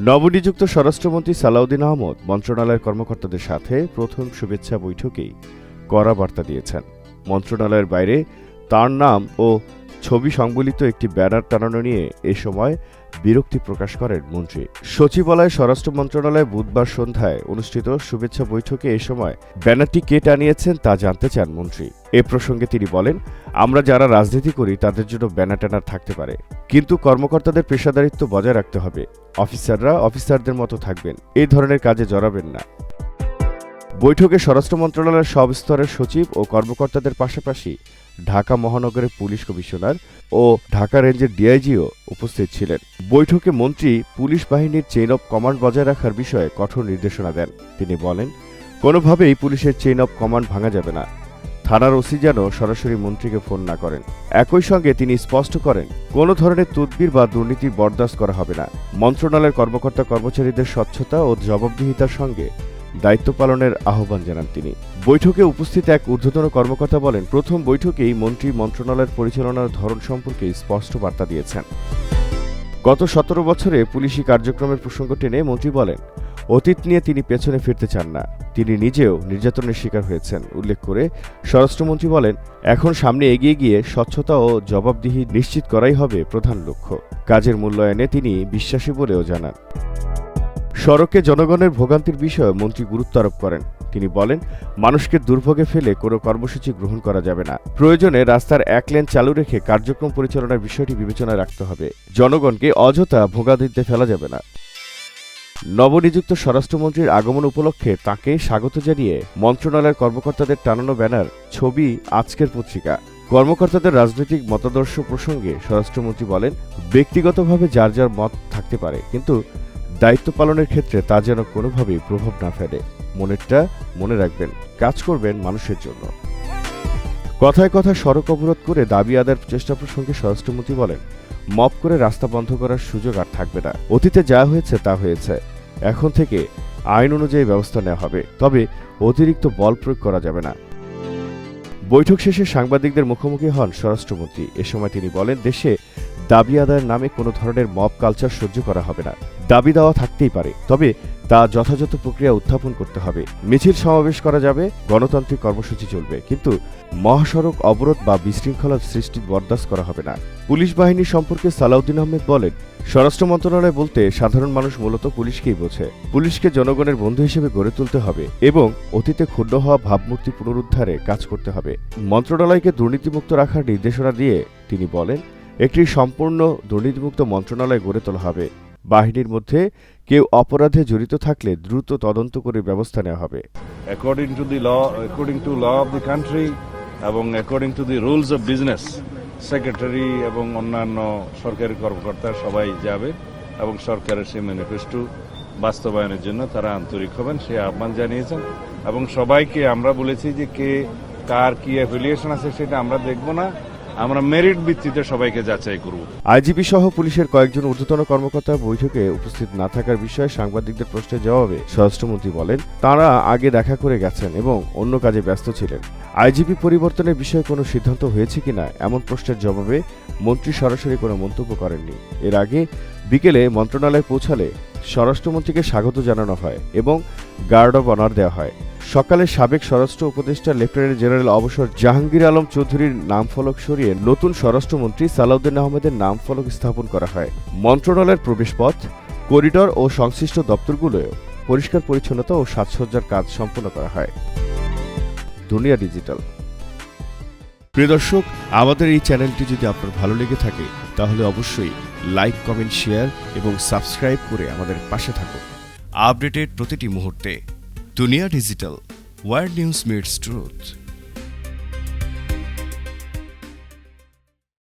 নবনিযুক্ত স্বরাষ্ট্রমন্ত্রী সালাউদ্দিন আহমদ মন্ত্রণালয়ের কর্মকর্তাদের সাথে প্রথম শুভেচ্ছা বৈঠকেই কড়া বার্তা দিয়েছেন। মন্ত্রণালয়ের বাইরে তাঁর নাম ও ছবি সংবলিত একটি ব্যানার টানানো নিয়ে এ সময় বিরক্তি প্রকাশ করেন মন্ত্রী। সচিবালয় স্বরাষ্ট্র মন্ত্রণালয়ে বুধবার সন্ধ্যায় অনুষ্ঠিত শুভেচ্ছা বৈঠকে এ সময় ব্যানারটি কে টানিয়েছেন তা জানতে চান মন্ত্রী। এ প্রসঙ্গে তিনি বলেন, আমরা যারা রাজনীতি করি তাদের জন্য ব্যানার টানার থাকতে পারে, কিন্তু কর্মকর্তাদের পেশাদারিত্ব বজায় রাখতে হবে। অফিসাররা অফিসারদের মতো থাকবেন, এই ধরনের কাজে জড়াবেন না। বৈঠকে স্বরাষ্ট্র মন্ত্রণালয়ের সব স্তরের সচিব ও কর্মকর্তাদের পাশাপাশি ঢাকা মহানগরের পুলিশ কমিশনার ও ঢাকা রেঞ্জের ডিআইজিও উপস্থিত ছিলেন। বৈঠকে মন্ত্রী পুলিশ বাহিনীর চেইন অব কমান্ড বজায় রাখার বিষয়ে কঠোর নির্দেশনা দেন। তিনি বলেন, কোনোভাবেই পুলিশের চেইন অব কমান্ড ভাঙা যাবে না। থানার ওসি যেন সরাসরি মন্ত্রীকে ফোন না করেন। একই সঙ্গে তিনি স্পষ্ট করেন, কোনো ধরনের তদবির বা দুর্নীতির বরদাস্ত করা হবে না। মন্ত্রণালয়ের কর্মকর্তা কর্মচারীদের স্বচ্ছতা ও জবাবদিহিতার সঙ্গে দায়িত্ব পালনের আহ্বান জানান তিনি। বৈঠকে উপস্থিত এক ঊর্ধ্বতন কর্মকর্তা বলেন, প্রথম বৈঠকেই মন্ত্রী মন্ত্রণালয়ের পরিচালনার ধরন সম্পর্কে স্পষ্ট বার্তা দিয়েছেন। গত 17 বছরে পুলিশি কার্যক্রমের প্রসঙ্গ টেনে মন্ত্রী বলেন, অতীত নিয়ে তিনি পেছনে ফিরতে চান না। তিনি নিজেও নির্যাতনের শিকার হয়েছেন উল্লেখ করে স্বরাষ্ট্রমন্ত্রী বলেন, এখন সামনে এগিয়ে গিয়ে স্বচ্ছতা ও জবাবদিহি নিশ্চিত করাই হবে প্রধান লক্ষ্য। কাজের মূল্যায়নে তিনি বিশ্বাসী বলেও জানান। সড়কে জনগণের ভোগান্তির বিষয়ে মন্ত্রী গুরুত্ব আরোপ করেন। তিনি বলেন, মানুষকে দুর্ভোগে ফেলে কোনো কর্মসূচি গ্রহণ করা যাবে না। প্রয়োজনে রাস্তার এক লেন চালু রেখে কার্যক্রম পরিচালনার বিষয়টি বিবেচনায় রাখতে হবে। জনগণকে অযথা ভোগান্তিতে ফেলা যাবে না। নবনিযুক্ত স্বরাষ্ট্রমন্ত্রীর আগমন উপলক্ষে তাঁকে স্বাগত জানিয়ে মন্ত্রণালয়ের কর্মকর্তাদের টানানো ব্যানার, ছবি আজকের পত্রিকা। কর্মকর্তাদের রাজনৈতিক মতাদর্শ প্রসঙ্গে স্বরাষ্ট্রমন্ত্রী বলেন, ব্যক্তিগতভাবে যার যার মত থাকতে পারে, কিন্তু দায়িত্ব পালনের ক্ষেত্রে তা যেন কোনোভাবেই প্রভাব না ফেলে। মনেরটা মনে রাখবেন, কাজ করবেন মানুষের জন্য। কথায় কথায় সড়ক অবরোধ করে দাবি আদায়ের চেষ্টা প্রসঙ্গে স্বরাষ্ট্রমন্ত্রী বলেন, মব করে রাস্তা বন্ধ করার সুযোগ আর থাকবে না। অতীতে যা হয়েছে তা হয়েছে, এখন থেকে আইন অনুযায়ী ব্যবস্থা নেওয়া হবে, তবে অতিরিক্ত বল প্রয়োগ করা যাবে না। বৈঠক শেষে সাংবাদিকদের মুখোমুখি হন স্বরাষ্ট্রমন্ত্রী। এ সময় তিনি বলেন, দেশে দাবি আদায়ের নামে কোনো ধরনের মব কালচার সহ্য করা হবে না। দাবি দেওয়া থাকতেই পারে, তবে তা যথাযথ প্রক্রিয়া উত্থাপন করতে হবে। মিছিল সমাবেশ করা যাবে, গণতান্ত্রিক কর্মসূচি চলবে, কিন্তু মহাসড়ক অবরোধ বা বিশৃঙ্খলার সৃষ্টি বরদাস্ত করা হবে না। পুলিশ বাহিনী সম্পর্কে সালাউদ্দিন আহমেদ বলেন, স্বরাষ্ট্র মন্ত্রণালয় বলতে সাধারণ মানুষ মূলত পুলিশকেই বোঝে। পুলিশকে জনগণের বন্ধু হিসেবে গড়ে তুলতে হবে এবং অতীতে ক্ষুণ্ণ হওয়া ভাবমূর্তি পুনরুদ্ধারে কাজ করতে হবে। মন্ত্রণালয়কে দুর্নীতিমুক্ত রাখার নির্দেশনা দিয়ে তিনি বলেন, একটি সম্পূর্ণ দুর্নীতিমুক্ত মন্ত্রণালয় গড়ে তোলা হবে। বাহিনীর মধ্যে কেউ অপরাধে জড়িত থাকলে দ্রুত তদন্ত করে ব্যবস্থা নেওয়া হবে। According to law of the country এবং according to the rules of business, secretary এবং অন্যান্য সরকারি কর্মকর্তা সবাই যাবে এবং সরকারের সেই ম্যানিফেস্টো বাস্তবায়নের জন্য তারা আন্তরিক হবেন, সে আহ্বান জানিয়েছেন। এবং সবাইকে আমরা বলেছি যে কে কার কি অ্যাফিলিয়েশন আছে সেটা আমরা দেখব না, আমরা মেরিট ভিত্তিতে সবাইকে যাচাই করব। আইজিপি সহ পুলিশের কয়েকজন ঊর্ধ্বতন কর্মকর্তা বৈঠকে উপস্থিত না থাকার বিষয়ে সাংবাদিকদের প্রশ্নের জবাবে স্বরাষ্ট্রমন্ত্রী বলেন, তাঁরা আগে দেখা করে গেছেন এবং অন্য কাজে ব্যস্ত ছিলেন। আইজিপি পরিবর্তনের বিষয়ে কোনো সিদ্ধান্ত হয়েছে কিনা এমন প্রশ্নের জবাবে মন্ত্রী সরাসরি কোনো মন্তব্য করেননি। এর আগে বিকেলে মন্ত্রণালয়ে পৌঁছালে স্বরাষ্ট্রমন্ত্রীকে স্বাগত জানানো হয় এবং গার্ড অব অনার দেওয়া হয়। সকালে সাবেক স্বরাষ্ট্র উপদেষ্টা লেফটেন্যান্ট জেনারেল অবসর জাহাঙ্গীর আলম চৌধুরীর নামফলক সরিয়ে নতুন স্বরাষ্ট্রমন্ত্রী সালাউদ্দিন আহমেদের নামফলক স্থাপন করা হয়। মন্ত্রণালয়ের প্রবেশপথ, করিডর ও সংশ্লিষ্ট দপ্তরগুলোয় পরিষ্কার পরিচ্ছন্নতা ও সাজসজ্জার কাজ সম্পন্ন করা হয়। দুনিয়া ডিজিটাল। প্রিয় দর্শক, আমাদের এই চ্যানেলটি যদি আপনার ভালো লেগে থাকে তাহলে অবশ্যই লাইক, কমেন্ট, শেয়ার এবং সাবস্ক্রাইব করে আমাদের পাশে থাকুন। আপডেটেড প্রতিটি মুহূর্তে দুনিয়া digital, world news meets truth.